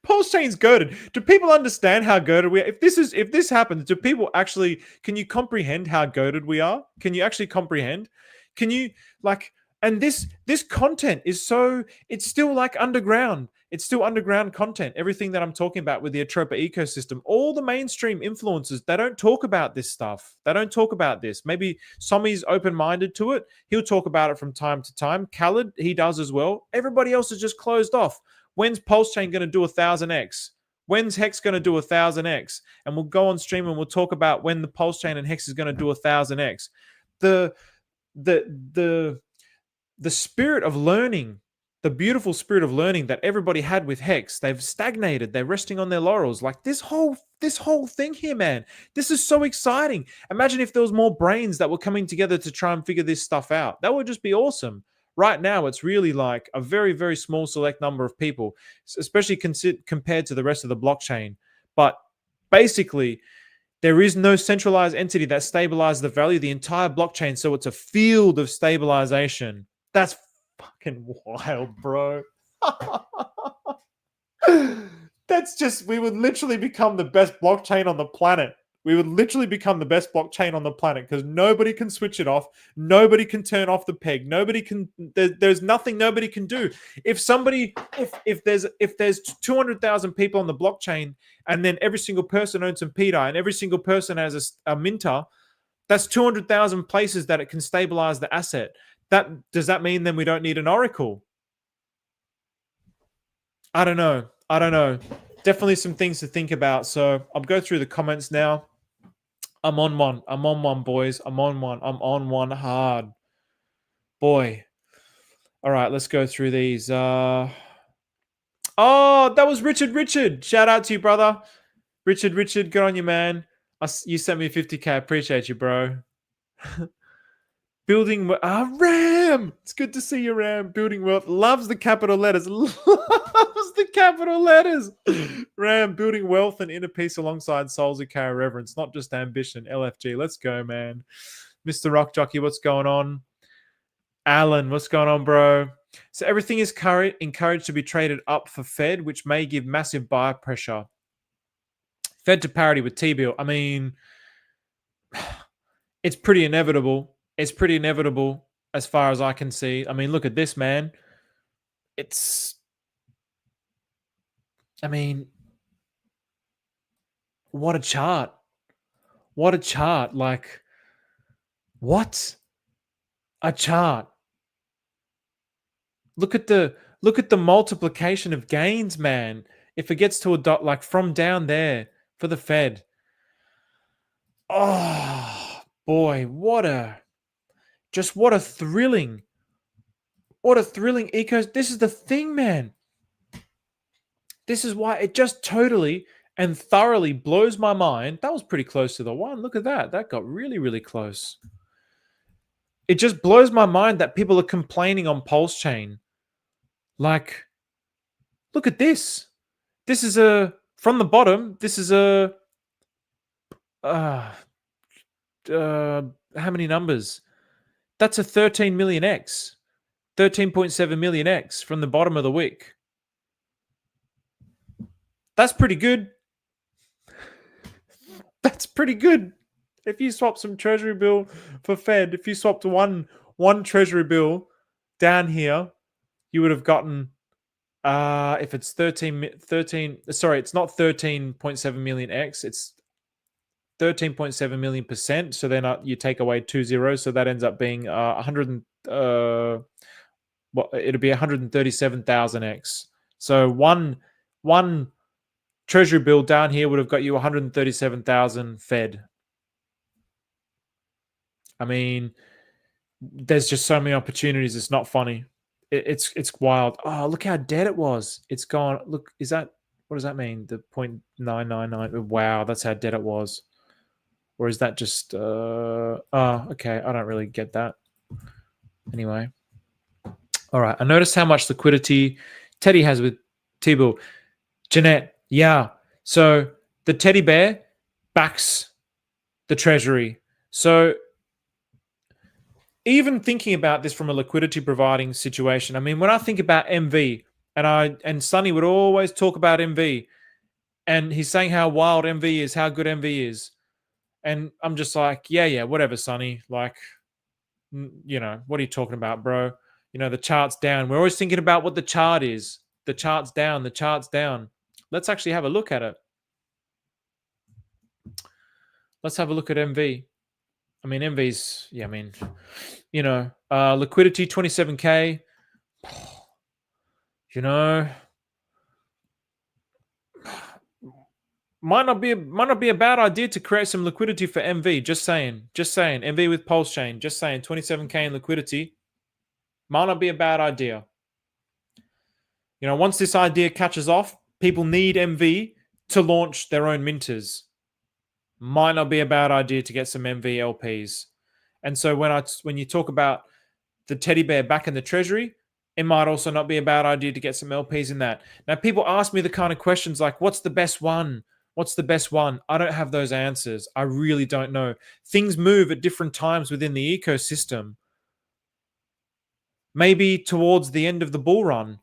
Pulse chain's goated. Do people understand how goated we are? If this happens, do people actually, can you comprehend how goated we are? Can you actually comprehend? Can you like, and this content is so, it's still like underground. It's still underground content. Everything that I'm talking about with the Atropa ecosystem, all the mainstream influencers, they don't talk about this stuff. They don't talk about this. Maybe Somi's open-minded to it. He'll talk about it from time to time. Khaled, he does as well. Everybody else is just closed off. When's Pulse Chain going to do 1000x? When's Hex going to do 1000x? And we'll go on stream and we'll talk about when the Pulse Chain and Hex is going to do 1000x. The spirit of learning, the beautiful spirit of learning that everybody had with Hex, they've stagnated. They're resting on their laurels. Like this whole thing here, man. This is so exciting. Imagine if there was more brains that were coming together to try and figure this stuff out. That would just be awesome. Right now, it's really like a very, very small select number of people, especially compared to the rest of the blockchain. But basically, there is no centralized entity that stabilizes the value of the entire blockchain. So it's a field of stabilization. That's fucking wild, bro. That's just, we would literally become the best blockchain on the planet. We would literally become the best blockchain on the planet because nobody can switch it off. Nobody can turn off the peg. Nobody can. There's nothing nobody can do. If there's 200,000 people on the blockchain, and then every single person owns some PDI, and every single person has a minter, that's 200,000 places that it can stabilize the asset. Does that mean then we don't need an oracle? I don't know. Definitely some things to think about. So I'll go through the comments now. I'm on one, boys. I'm on one hard. Boy. All right, let's go through these. Oh, that was Richard. Shout out to you, brother. Richard, good on you, man. You sent me 50K. I appreciate you, bro. Building Ram. It's good to see you, Ram. Building wealth. Loves the capital letters. Ram, building wealth and inner peace alongside souls who carry reverence, not just ambition. LFG. Let's go, man. Mr. Rock Jockey, what's going on? Alan, what's going on, bro? So everything is encouraged to be traded up for Fed, which may give massive buyer pressure. Fed to parity with T-bill. I mean, it's pretty inevitable. It's pretty inevitable as far as I can see. I mean, look at this, man. I mean, what a chart. What a chart. Like, what a chart. Look at the multiplication of gains, man. If it gets to a dot, like from down there for the Fed. Oh boy, what a thrilling eco. This is the thing, man. This is why it just totally and thoroughly blows my mind. That was pretty close to the one. Look at that. That got really, really close. It just blows my mind that people are complaining on Pulse Chain. Like, look at this. This is from the bottom, this is how many numbers? That's a 13 million X. 13.7 million X from the bottom of the wick. That's pretty good. That's pretty good. If you swap some treasury bill for Fed, if you swapped one treasury bill down here, you would have gotten if it's 13, sorry, it's not 13.7 million X, it's 13.7 million %. So then you take away 2 zeros, so that ends up being 100. It'll be 137,000 X. So one treasury bill down here would have got you 137,000 Fed. I mean, there's just so many opportunities. It's not funny. It's wild. Oh, look how dead it was. It's gone. Look, what does that mean? The 0.999. Wow, that's how dead it was. Or is that just okay, I don't really get that. Anyway. All right. I noticed how much liquidity Teddy has with T-bill. Jeanette, yeah. So the teddy bear backs the treasury. So even thinking about this from a liquidity providing situation, I mean, when I think about MV, and Sonny would always talk about MV, and he's saying how wild MV is, how good MV is. And I'm just like, yeah, whatever, Sonny. Like, what are you talking about, bro? The chart's down. We're always thinking about what the chart is. The chart's down. The chart's down. Let's actually have a look at it. Let's have a look at MV. I mean, MV's, liquidity 27K. Might not be a bad idea to create some liquidity for MV. Just saying. MV with Pulse Chain. Just saying. 27K in liquidity. Might not be a bad idea. Once this idea catches off, people need MV to launch their own minters. Might not be a bad idea to get some MV LPs. And so when you talk about the teddy bear back in the treasury, it might also not be a bad idea to get some LPs in that. Now, people ask me the kind of questions like, what's the best one? What's the best one? I don't have those answers. I really don't know. Things move at different times within the ecosystem. Maybe towards the end of the bull run,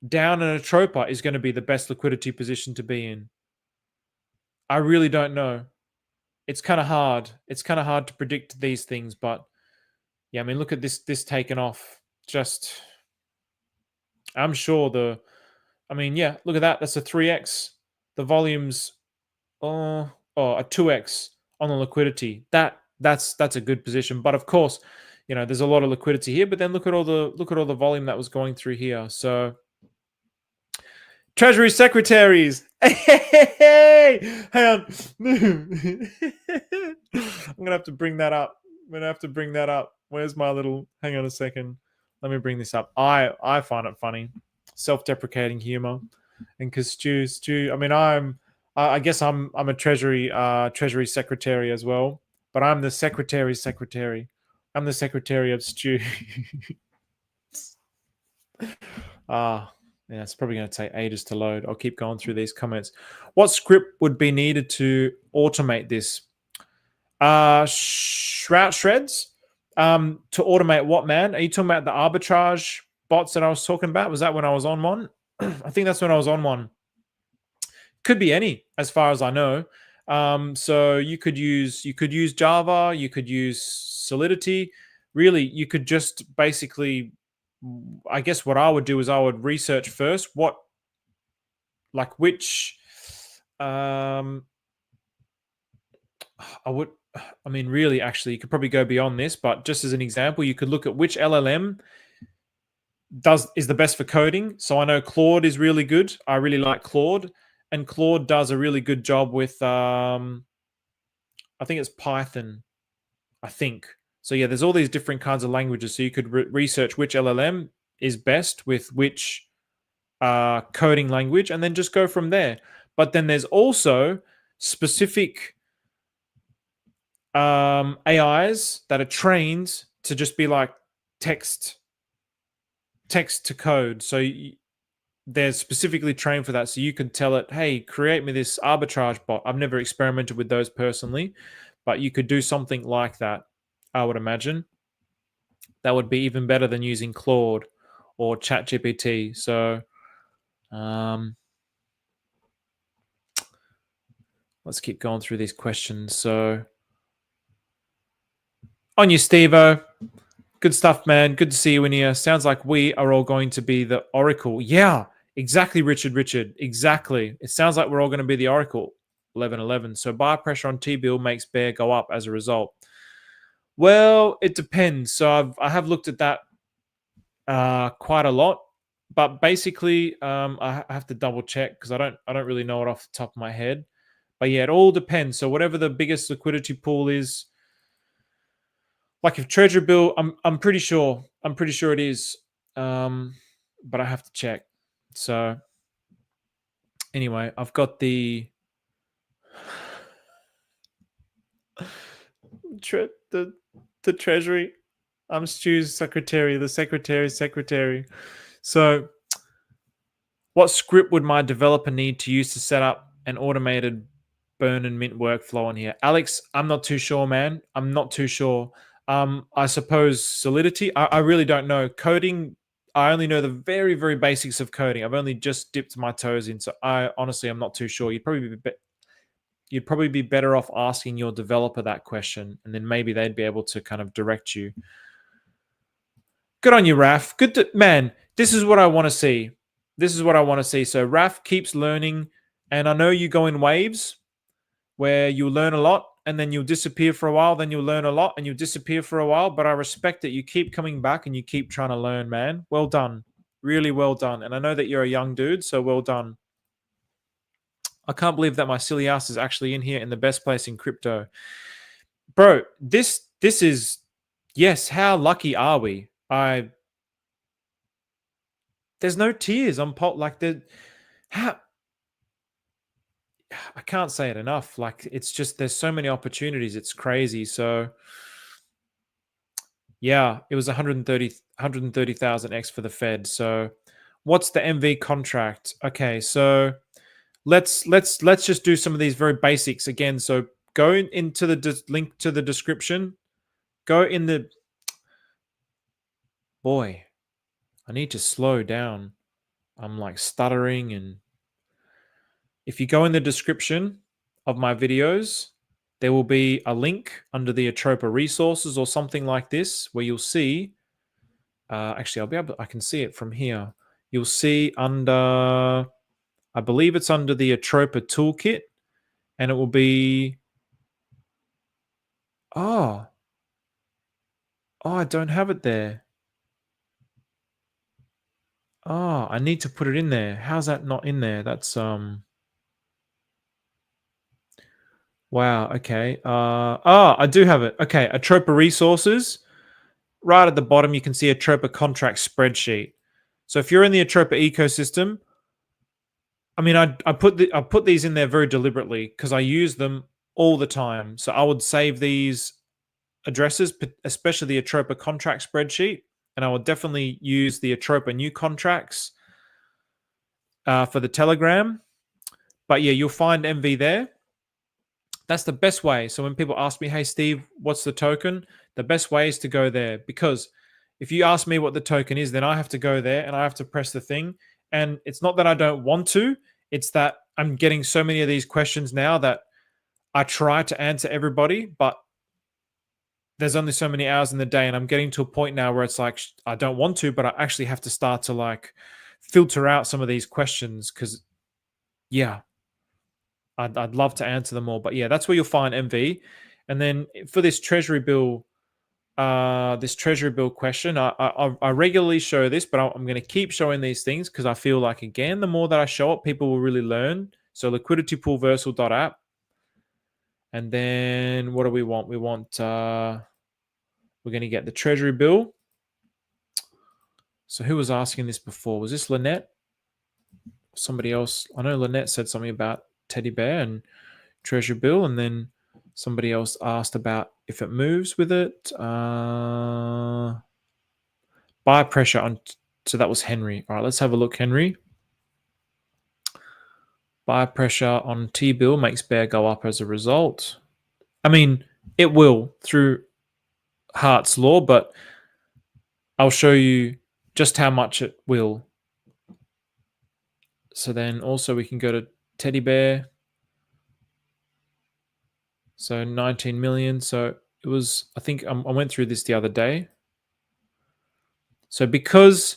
down in Atropa is going to be the best liquidity position to be in. I really don't know. It's kind of hard. It's kind of hard to predict these things, but yeah, I mean, look at this taken off. Just, I'm sure look at that. That's a 3x. The volume's a 2x on the liquidity. That's a good position. But of course, there's a lot of liquidity here, but then look at all the volume that was going through here. So Treasury secretaries. Hey, hang on. I'm gonna have to bring that up. Where's my little? Hang on a second. Let me bring this up. I find it funny, self-deprecating humor, and because Stu. I mean, I guess I'm a treasury secretary as well, but I'm the secretary's secretary. I'm the secretary of Stu. Yeah, it's probably going to take ages to load. I'll keep going through these comments. What script would be needed to automate this? Shroud shreds. To automate what, man? Are you talking about the arbitrage bots that I was talking about? Was that when I was on one? I think that's when I was on one. Could be any, as far as I know. So you could use Java, you could use Solidity. Really, you could just basically, I guess what I would do is I would research first which I mean, really, actually, you could probably go beyond this, but just as an example, you could look at which LLM is the best for coding. So I know Claude is really good. I really like Claude, and Claude does a really good job with I think it's Python. I think so. Yeah, there's all these different kinds of languages. So you could research which LLM is best with which coding language, and then just go from there. But then there's also specific AIs that are trained to just be like text to code. So they're specifically trained for that. So you can tell it, hey, create me this arbitrage bot. I've never experimented with those personally, but you could do something like that, I would imagine. That would be even better than using Claude or ChatGPT. So let's keep going through these questions. So on you, Steve-O. Good stuff, man. Good to see you in here. Sounds like we are all going to be the Oracle. Yeah, exactly, Richard. Exactly. It sounds like we're all going to be the Oracle. 1111. So buyer pressure on T-bill makes bear go up as a result. Well, it depends. So I have looked at that quite a lot, but basically I have to double check because I don't really know it off the top of my head. But yeah, it all depends. So whatever the biggest liquidity pool is, like if Treasury bill, I'm pretty sure it is, but I have to check. So anyway, I've got the Treasury. I'm Stu's secretary. The secretary. So, what script would my developer need to use to set up an automated burn and mint workflow on here? Alex, I'm not too sure, man. I'm not too sure. I suppose Solidity. I really don't know. Coding, I only know the very, very basics of coding. I've only just dipped my toes in. So I honestly, I'm not too sure. You'd probably be better off asking your developer that question, and then maybe they'd be able to kind of direct you. Good on you, Raf. Man, this is what I want to see. So Raf keeps learning, and I know you go in waves where you learn a lot and then you'll disappear for a while, then you'll learn a lot and you'll disappear for a while. But I respect that you keep coming back and you keep trying to learn, man. Well done. Really well done. And I know that you're a young dude, so well done. I can't believe that my silly ass is actually in here in the best place in crypto. Bro, this is, yes, how lucky are we? There's no tears on pot like how I can't say it enough. Like, it's just, there's so many opportunities. It's crazy. So yeah, it was 130,000 X for the Fed. So what's the MV contract? Okay, so let's just do some of these very basics again. So go into the link to the description. Go in the, boy, I need to slow down. I'm like stuttering. And if you go in the description of my videos, there will be a link under the Atropa resources or something like this where you'll see, actually I can see it from here. You'll see under, I believe it's under the Atropa toolkit, and it will be, oh, I don't have it there. Oh, I need to put it in there. How's that not in there? That's wow, okay. I do have it. Okay, Atropa resources. Right at the bottom, you can see Atropa contract spreadsheet. So if you're in the Atropa ecosystem, I mean, I put these in there very deliberately because I use them all the time. So I would save these addresses, especially the Atropa contract spreadsheet, and I would definitely use the Atropa new contracts for the Telegram. But yeah, you'll find MV there. That's the best way. So when people ask me, hey, Steve, what's the token? The best way is to go there, because if you ask me what the token is, then I have to go there and I have to press the thing. And it's not that I don't want to, it's that I'm getting so many of these questions now that I try to answer everybody, but there's only so many hours in the day. And I'm getting to a point now where it's like, I don't want to, but I actually have to start to like filter out some of these questions because, yeah, I'd love to answer them all. But yeah, that's where you'll find MV. And then for this treasury bill question, I regularly show this, but I'm going to keep showing these things because I feel like, again, the more that I show it, people will really learn. So liquidity pool versal.app. And then what do we want? We want, we're going to get the treasury bill. So who was asking this before? Was this Lynette? Somebody else? I know Lynette said something about teddy bear and treasury bill, and then somebody else asked about if it moves with it. Buy pressure on. So that was Henry. All right, let's have a look, Henry. Buy pressure on T-bill makes bear go up as a result. I mean, it will through Hart's law, but I'll show you just how much it will. So then also we can go to teddy bear. So 19 million. So it was, I think I went through this the other day. So because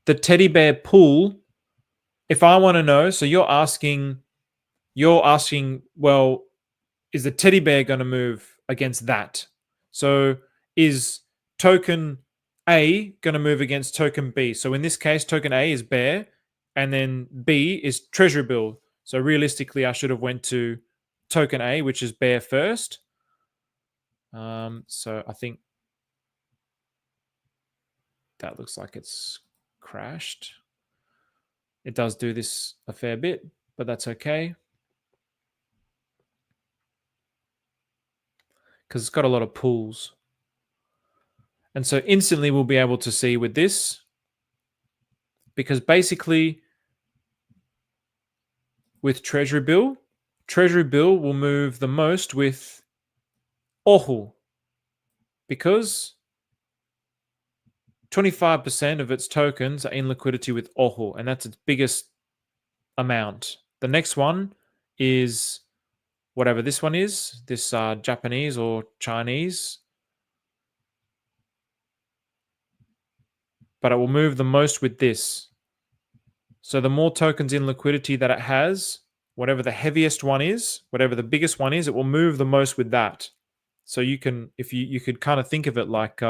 the teddy bear pool, if I want to know, so you're asking, well, is the teddy bear going to move against that? So is token A going to move against token B? So in this case, token A is bear, and then B is treasury bill. So realistically, I should have went to token A, which is bear first. So I think that looks like it's crashed. It does do this a fair bit, but that's okay, because it's got a lot of pools. And so instantly we'll be able to see with this, because basically with treasury bill will move the most with Ohu, because 25% of its tokens are in liquidity with Ohu, and that's its biggest amount. The next one is whatever this one is, this Japanese or Chinese, but it will move the most with this. So the more tokens in liquidity that it has, whatever the heaviest one is, whatever the biggest one is, it will move the most with that. So you can, if you could kind of think of it like,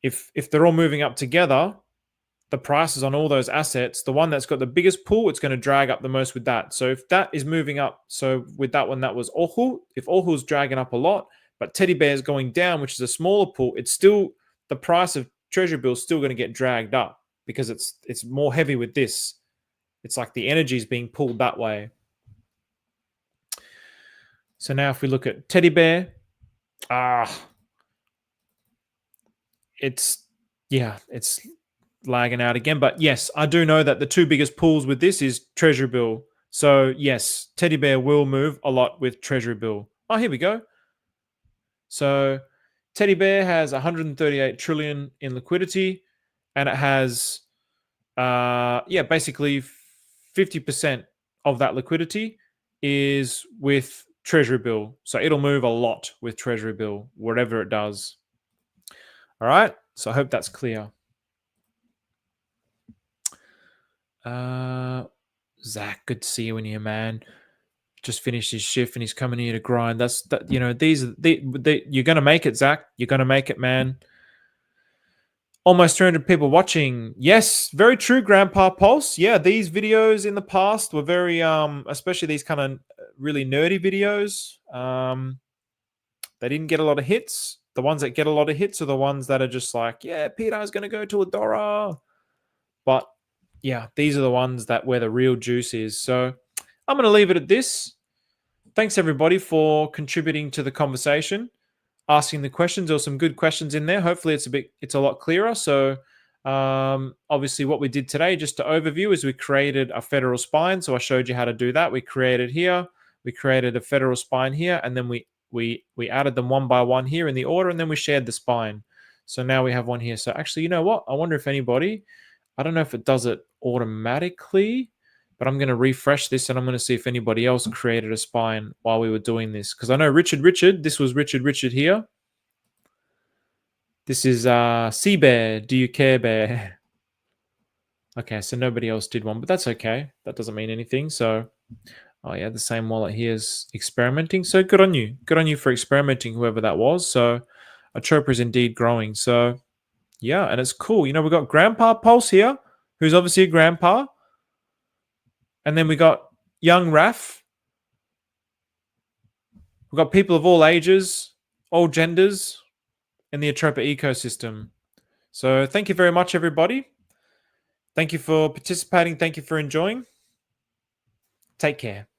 if they're all moving up together, the prices on all those assets, the one that's got the biggest pool, it's going to drag up the most with that. So if that is moving up, so with that one, that was Ohu. If Ohu's dragging up a lot, but teddy bear is going down, which is a smaller pool, it's still, the price of treasury bill is still going to get dragged up because it's more heavy with this. It's like the energy is being pulled that way. So now if we look at teddy bear, it's lagging out again. But yes, I do know that the two biggest pools with this is treasury bill. So yes, teddy bear will move a lot with treasury bill. Oh, here we go. So teddy bear has 138 trillion in liquidity, and it has basically 50% of that liquidity is with treasury bill. So it'll move a lot with treasury bill, whatever it does. All right. So I hope that's clear. Zach, good to see you in here, man. Just finished his shift and he's coming here to grind. That's that. You're gonna make it, Zach. You're gonna make it, man. Almost 300 people watching. Yes, very true, Grandpa Pulse. Yeah, these videos in the past were very, especially these kind of really nerdy videos. They didn't get a lot of hits. The ones that get a lot of hits are the ones that are just like, yeah, Peter's going to go to $1. But yeah, these are the ones that where the real juice is. So I'm going to leave it at this. Thanks everybody for contributing to the conversation, asking the questions. There were some good questions in there. Hopefully it's a lot clearer. So obviously what we did today, just to overview, is we created a federal spine. So I showed you how to do that. We created here. We created a federal spine here, and then we added them one by one here in the order, and then we shared the spine. So now we have one here. So actually, you know what? I wonder if anybody, I don't know if it does it automatically, but I'm going to refresh this and I'm going to see if anybody else created a spine while we were doing this. Because I know Richard, this was Richard here. This is Sea Bear, Do You Care Bear? Okay, so nobody else did one, but that's okay. That doesn't mean anything. So, oh yeah, the same wallet here is experimenting. So good on you. Good on you for experimenting, whoever that was. So Atropa is indeed growing. So yeah, and it's cool. You know, we've got Grandpa Pulse here, who's obviously a grandpa. And then we got young Raf. We've got people of all ages, all genders in the Atropa ecosystem. So thank you very much, everybody. Thank you for participating. Thank you for enjoying. Take care.